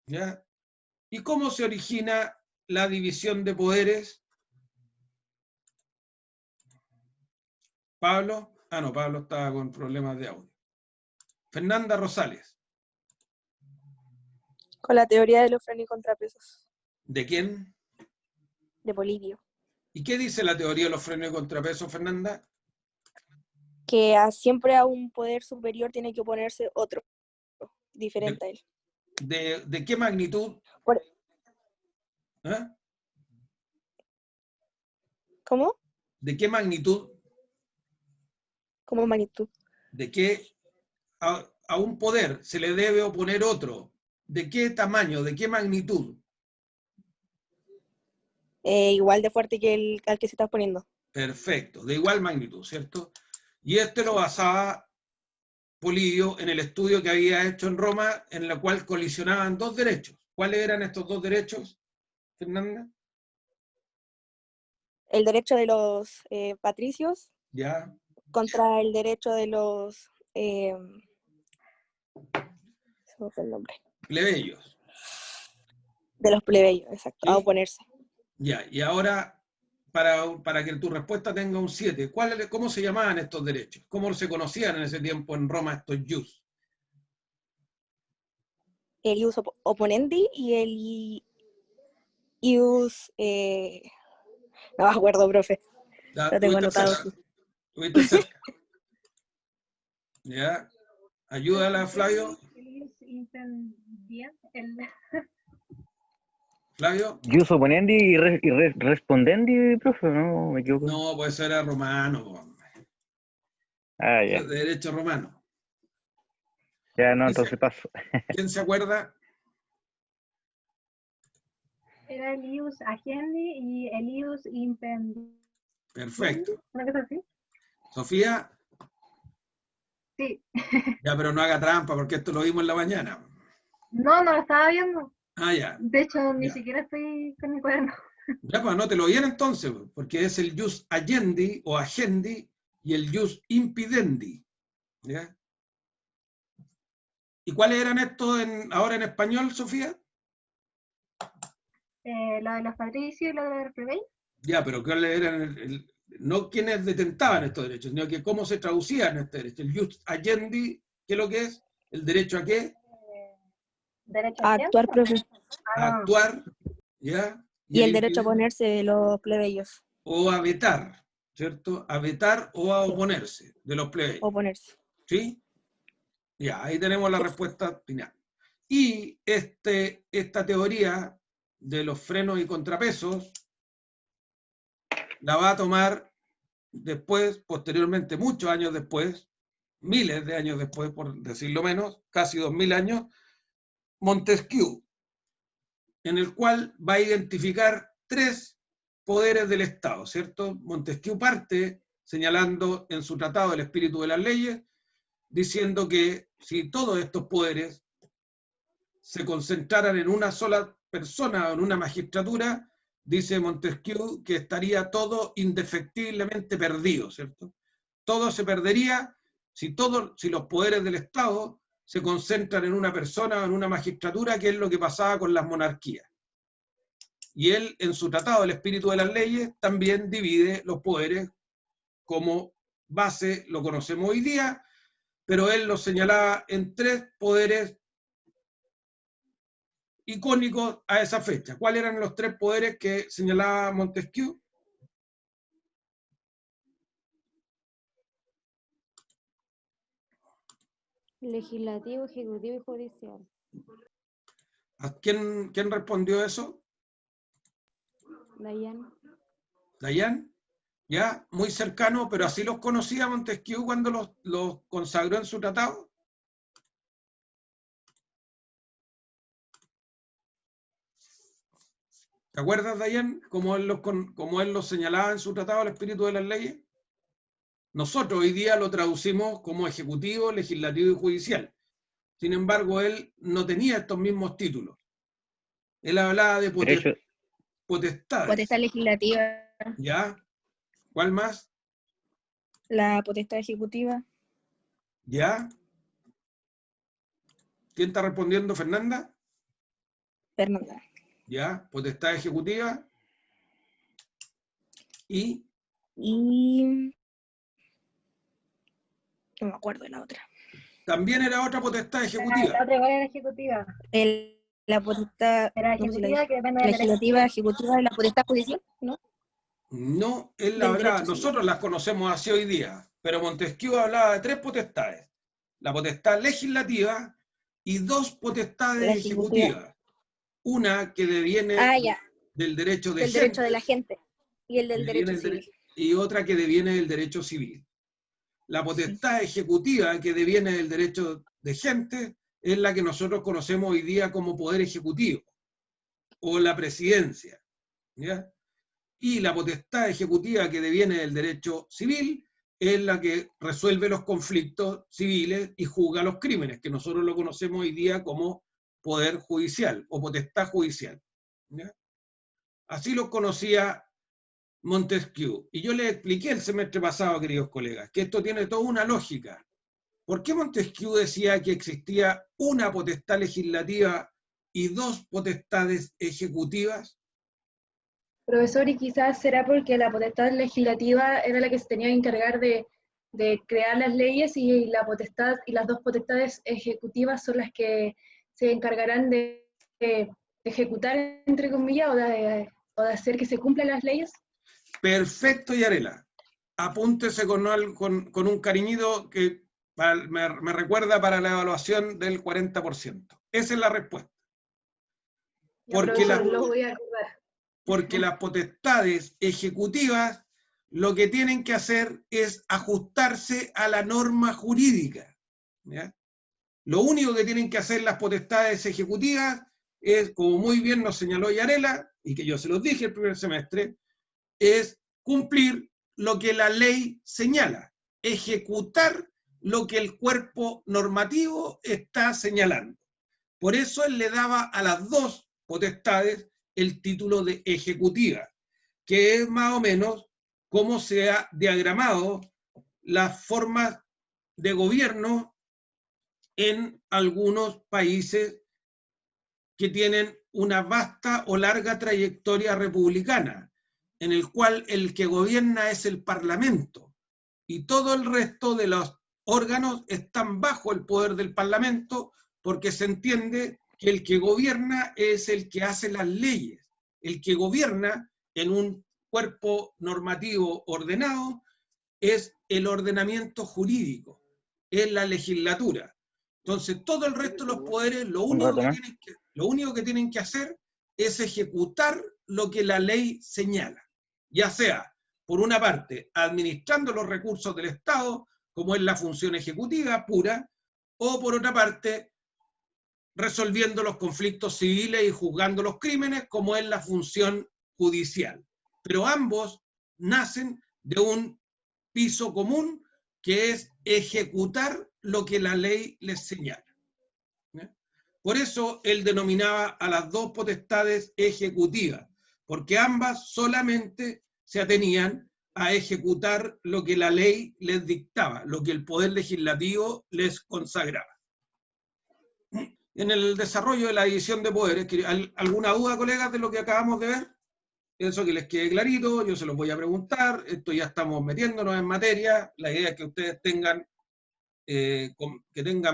¿Ya? ¿Y cómo se origina la división de poderes? Pablo. Ah, no, Pablo estaba con problemas de audio. Fernanda Rosales. Con la teoría de los frenos y contrapesos. ¿De quién? De Polibio. ¿Y qué dice la teoría de los frenos y contrapesos, Fernanda? Que siempre a un poder superior tiene que oponerse otro, diferente a él. ¿De qué magnitud? ¿Eh? ¿Cómo? ¿De qué magnitud? ¿Cómo magnitud? ¿De qué a un poder se le debe oponer otro? ¿De qué tamaño? ¿De qué magnitud? Igual de fuerte que el al que se está poniendo. Perfecto, de igual magnitud, ¿cierto? Y este lo basaba Polibio en el estudio que había hecho en Roma, en el cual colisionaban dos derechos. ¿Cuáles eran estos dos derechos, Fernanda? El derecho de los patricios Ya. contra el derecho de los... se me fue el nombre. Plebeyos. De los plebeyos, exacto, ¿Sí? a oponerse. Ya, y ahora, para que tu respuesta tenga un 7, ¿cómo se llamaban estos derechos? ¿Cómo se conocían en ese tiempo en Roma estos jus? El ius oponendi y el ius... no me acuerdo, profe. Ya, Lo tengo estuviste anotado. cerca. Estuviste cerca. Ya. Ayúdala, Flavio. Flavio. Jus oponendi y respondendi, profe, no me equivoco. No, pues eso era romano. Ah, ya. De derecho romano. Ya no, entonces paso. ¿Quién se acuerda? Era el ius agendi y el ius impendi. Perfecto. ¿Una cosa así? Sofía. Sí. Ya, pero no haga trampa porque esto lo vimos en la mañana. No, no lo estaba viendo. Ah, ya. De hecho, ni Ya. siquiera estoy con mi cuaderno. Ya, pues anótelo bien entonces, porque es el jus agendi o agendi y el jus impidendi. ¿Ya? ¿Y cuáles eran estos ahora en español, Sofía? Lo de los patricios y lo de los plebeyos. Ya, pero ¿cuáles eran no quienes detentaban estos derechos, sino que cómo se traducían estos derechos? El jus agendi, ¿qué es lo que es? ¿El derecho a qué? Derecho A a actuar, profe. A actuar, ¿ya? Y el derecho a oponerse de los plebeyos. O a vetar, ¿cierto? A vetar o a Sí. oponerse de los plebeyos. Oponerse. ¿Sí? Ya, ahí tenemos la respuesta final. Y esta teoría de los frenos y contrapesos la va a tomar después, posteriormente, muchos años después, miles de años después, por decirlo menos, casi 2000 años, Montesquieu, en el cual va a identificar tres poderes del Estado, ¿cierto? Montesquieu parte señalando en su tratado El espíritu de las leyes, diciendo que si todos estos poderes se concentraran en una sola persona o en una magistratura, dice Montesquieu que estaría todo indefectiblemente perdido, ¿cierto? Todo se perdería si los poderes del Estado se concentran en una persona o en una magistratura, que es lo que pasaba con las monarquías. Y él, en su tratado El espíritu de las leyes, también divide los poderes como base, lo conocemos hoy día, pero él los señalaba en tres poderes icónicos a esa fecha. ¿Cuáles eran los tres poderes que señalaba Montesquieu? Legislativo, ejecutivo y judicial. ¿A quién respondió eso? Dayan. ¿Dayan? Ya, muy cercano, pero así los conocía Montesquieu cuando los consagró en su tratado. ¿Te acuerdas, Dayan, cómo él los señalaba en su tratado El espíritu de las leyes? Nosotros hoy día lo traducimos como ejecutivo, legislativo y judicial. Sin embargo, él no tenía estos mismos títulos. Él hablaba de potestades. Potestad legislativa. ¿Ya? ¿Cuál más? La potestad ejecutiva. ¿Ya? ¿Quién está respondiendo, Fernanda? Fernanda. ¿ya? Potestad ejecutiva y Y no me acuerdo de la otra. también era otra potestad La ejecutiva. otra igual era ejecutiva. La potestad Era no sé si la ejecutiva dije. que depende del derecho. Legislativa, ejecutiva y la potestad judicial, ¿no? No, él Del hablaba, derecho civil. nosotros las conocemos así hoy día, pero Montesquieu hablaba de 3 potestades. La potestad legislativa y 2 potestades La ejecutiva. ejecutivas. Una que deviene Ah, ya. del derecho de Del derecho de gente la gente. Y el del deviene derecho del civil. y otra que deviene del derecho civil. La potestad ejecutiva que deviene del derecho de gente es la que nosotros conocemos hoy día como poder ejecutivo o la presidencia, ¿ya? Y la potestad ejecutiva que deviene del derecho civil es la que resuelve los conflictos civiles y juzga los crímenes, que nosotros lo conocemos hoy día como poder judicial o potestad judicial, ¿ya? Así lo conocía Montesquieu. Y yo les expliqué el semestre pasado, queridos colegas, que esto tiene toda una lógica. ¿Por qué Montesquieu decía que existía una potestad legislativa y 2 potestades ejecutivas? Profesor, y quizás será porque la potestad legislativa era la que se tenía que encargar de crear las leyes y la potestad y las 2 potestades ejecutivas son las que se encargarán de ejecutar, entre comillas, o de hacer que se cumplan las leyes. Perfecto, Yarela. Apúntese con un cariñito que me recuerda para la evaluación del 40%. Esa es la respuesta. Ya, profesor, lo voy a acordar. Porque las potestades ejecutivas lo que tienen que hacer es ajustarse a la norma jurídica, ¿ya? Lo único que tienen que hacer las potestades ejecutivas es, como muy bien nos señaló Yarela, y que yo se los dije el primer semestre, es cumplir lo que la ley señala, ejecutar lo que el cuerpo normativo está señalando. Por eso él le daba a las 2 potestades el título de ejecutiva, que es más o menos cómo se ha diagramado las formas de gobierno en algunos países que tienen una vasta o larga trayectoria republicana, en el cual el que gobierna es el Parlamento y todo el resto de los órganos están bajo el poder del Parlamento, porque se entiende que el que gobierna es el que hace las leyes. El que gobierna en un cuerpo normativo ordenado es el ordenamiento jurídico, es la legislatura. Entonces, todo el resto de los poderes, lo único que tienen que hacer es ejecutar lo que la ley señala, ya sea, por una parte, administrando los recursos del Estado, como es la función ejecutiva pura, o por otra parte, resolviendo los conflictos civiles y juzgando los crímenes, como es la función judicial. Pero ambos nacen de un piso común, que es ejecutar lo que la ley les señala. Por eso él denominaba a las 2 potestades ejecutivas, porque ambas solamente se atenían a ejecutar lo que la ley les dictaba, lo que el poder legislativo les consagraba. En el desarrollo de la división de poderes, ¿alguna duda, colegas, de lo que acabamos de ver? Eso que les quede clarito, yo se los voy a preguntar, esto ya estamos metiéndonos en materia, la idea es que ustedes tengan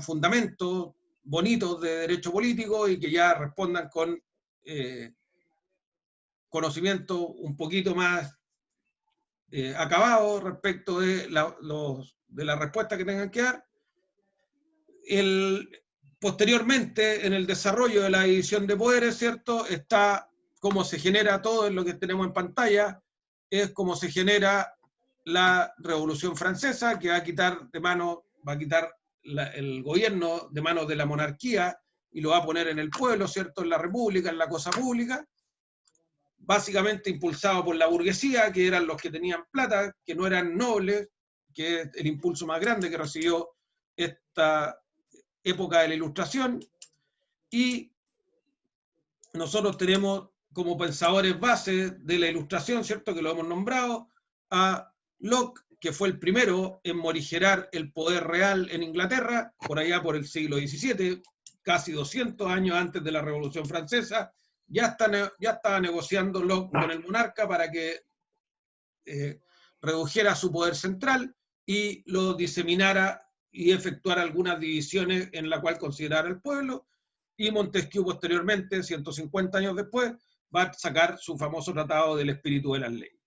fundamentos bonitos de derecho político y que ya respondan con conocimiento un poquito más acabado respecto de la respuesta que tengan que dar. Posteriormente, en el desarrollo de la división de poderes, ¿cierto? Está cómo se genera todo en lo que tenemos en pantalla, es cómo se genera la Revolución Francesa, que va a quitar el gobierno de manos de la monarquía y lo va a poner en el pueblo, ¿cierto? En la república, en la cosa pública, básicamente impulsado por la burguesía, que eran los que tenían plata, que no eran nobles, que es el impulso más grande que recibió esta época de la Ilustración. Y nosotros tenemos como pensadores bases de la Ilustración, ¿cierto?, que lo hemos nombrado, a Locke, que fue el primero en morigerar el poder real en Inglaterra, por allá por el siglo XVII, casi 200 años antes de la Revolución Francesa, ya estaba negociándolo con el monarca para que redujera su poder central y lo diseminara y efectuara algunas divisiones en la cual considerara el pueblo, y Montesquieu posteriormente, 150 años después, va a sacar su famoso tratado del espíritu de las leyes.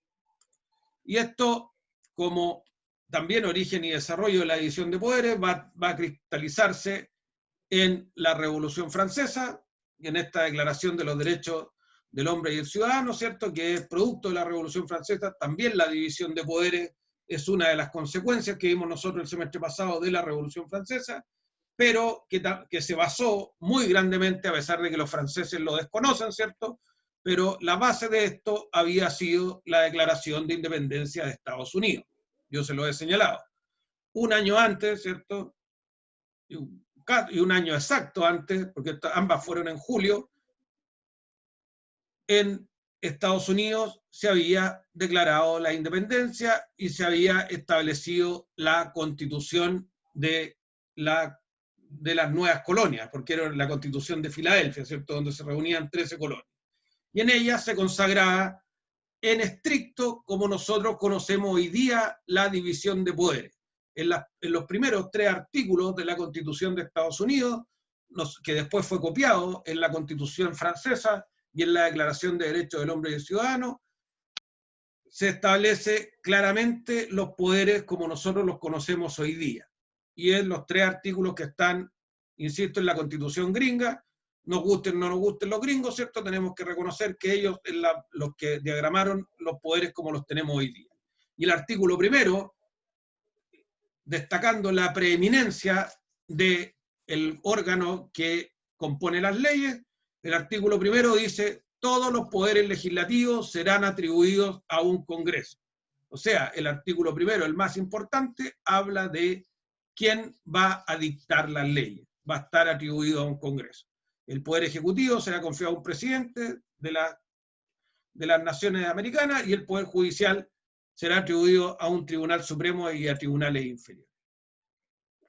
Y esto, como también origen y desarrollo de la división de poderes, va a cristalizarse en la Revolución Francesa, y en esta Declaración de los Derechos del Hombre y el Ciudadano, ¿cierto?, que es producto de la Revolución Francesa. También la división de poderes es una de las consecuencias que vimos nosotros el semestre pasado de la Revolución Francesa, pero que se basó muy grandemente, a pesar de que los franceses lo desconocen, ¿cierto?, pero la base de esto había sido la Declaración de Independencia de Estados Unidos. Yo se lo he señalado. Un año antes, ¿cierto?, y un año exacto antes, porque ambas fueron en julio, en Estados Unidos se había declarado la independencia y se había establecido la constitución de las nuevas colonias, porque era la constitución de Filadelfia, ¿cierto?, donde se reunían 13 colonias. Y en ella se consagraba en estricto, como nosotros conocemos hoy día, la división de poderes. En los primeros 3 artículos de la Constitución de Estados Unidos, que después fue copiado en la Constitución francesa y en la Declaración de Derechos del Hombre y del Ciudadano, se establece claramente los poderes como nosotros los conocemos hoy día. Y en los 3 artículos que están, insisto, en la Constitución gringa, nos gusten o no nos gusten los gringos, ¿cierto? Tenemos que reconocer que ellos son los que diagramaron los poderes como los tenemos hoy día. Y el artículo primero, destacando la preeminencia del órgano que compone las leyes, el artículo primero dice: todos los poderes legislativos serán atribuidos a un Congreso. O sea, el artículo primero, el más importante, habla de quién va a dictar las leyes. Va a estar atribuido a un Congreso. El Poder Ejecutivo será confiado a un presidente de las Naciones Americanas, y el Poder Judicial será atribuido a un Tribunal Supremo y a tribunales inferiores.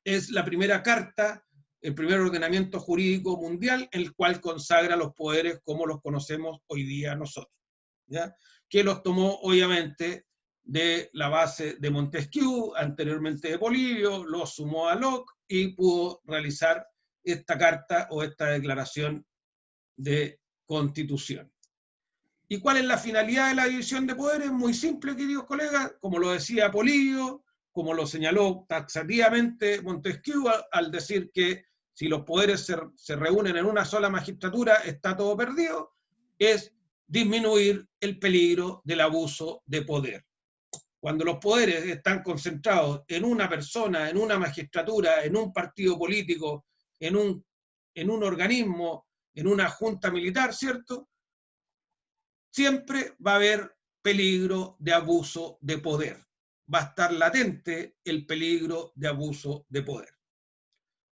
Es la primera carta, el primer ordenamiento jurídico mundial, en el cual consagra los poderes como los conocemos hoy día nosotros, ¿ya? Que los tomó obviamente de la base de Montesquieu, anteriormente de Polibio, los sumó a Locke y pudo realizar esta carta o esta declaración de constitución. ¿Y cuál es la finalidad de la división de poderes? Muy simple, queridos colegas, como lo decía Polibio, como lo señaló taxativamente Montesquieu al decir que si los poderes se reúnen en una sola magistratura está todo perdido, es disminuir el peligro del abuso de poder. Cuando los poderes están concentrados en una persona, en una magistratura, en un partido político, en un organismo, en una junta militar, ¿cierto?, siempre va a haber peligro de abuso de poder. Va a estar latente el peligro de abuso de poder.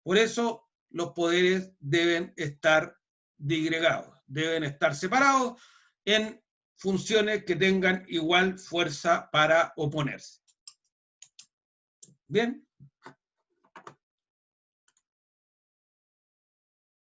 Por eso los poderes deben estar disgregados, deben estar separados en funciones que tengan igual fuerza para oponerse. Bien.